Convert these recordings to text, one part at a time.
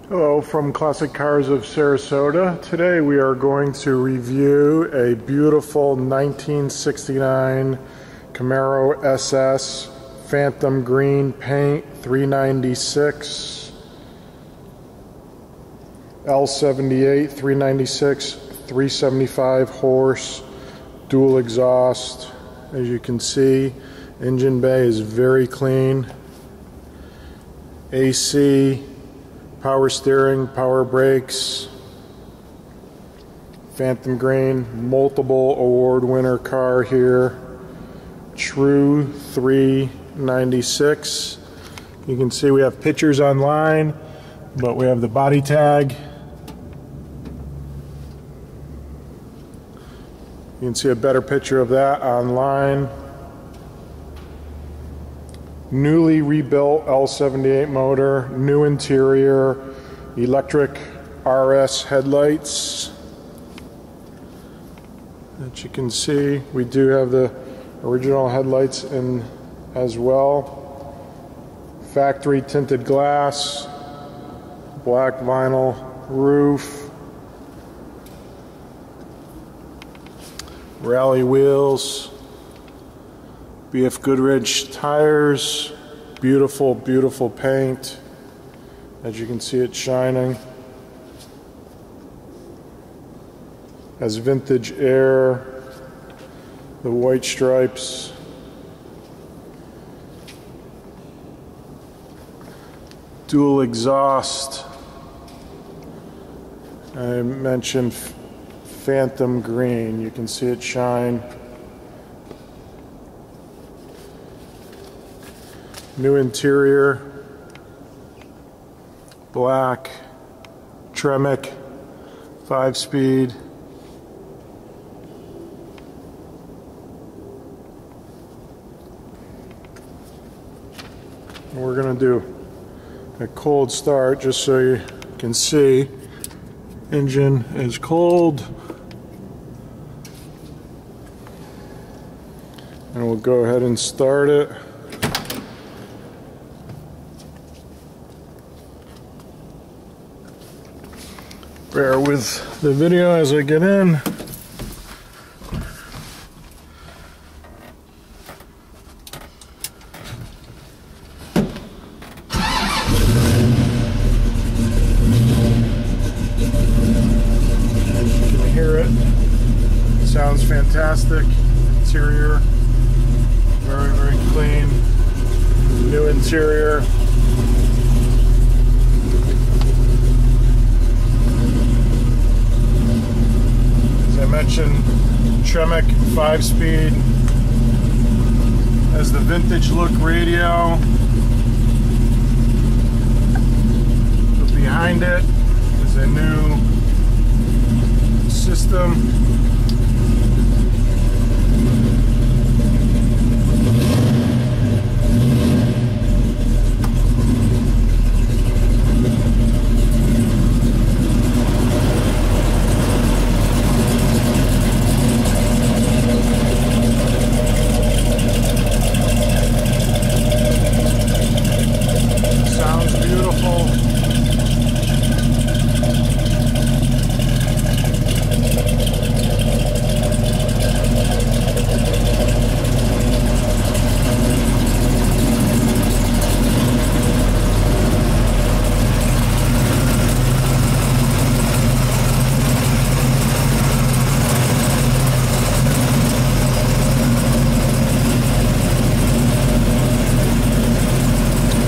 Hello from Classic Cars of Sarasota. Today we are going to review a beautiful 1969 Camaro SS Fanthom Green paint 396 L78 396 375 horse dual exhaust. As you can see, engine bay is very clean. AC, power steering, power brakes. Fanthom Green, multiple award winner car here. True 396. You can see we have pictures online, but we have the body tag. You can see a better picture of that online. Newly rebuilt L78 motor, new interior, electric RS headlights. As you can see, we do have the original headlights in as well. Factory tinted glass, black vinyl roof, rally wheels, BF Goodrich tires, beautiful, beautiful paint. As you can see, it's shining. Has vintage air, the white stripes. Dual exhaust. I mentioned Fanthom Green. You can see it shine. New interior, black, Tremec, 5-speed. We're going to do a cold start just so you can see. Engine is cold. And we'll go ahead and start it. Bear with the video as I get in. You can hear it. It sounds fantastic. Interior, very, very clean. New interior. I mentioned Tremec 5-speed, has the vintage look radio, but behind it is a new system.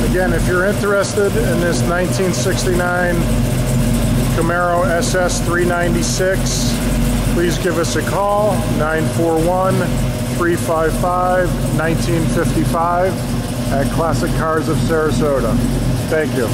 Again, if you're interested in this 1969 Camaro SS 396, please give us a call, 941-355-1955 at Classic Cars of Sarasota. Thank you.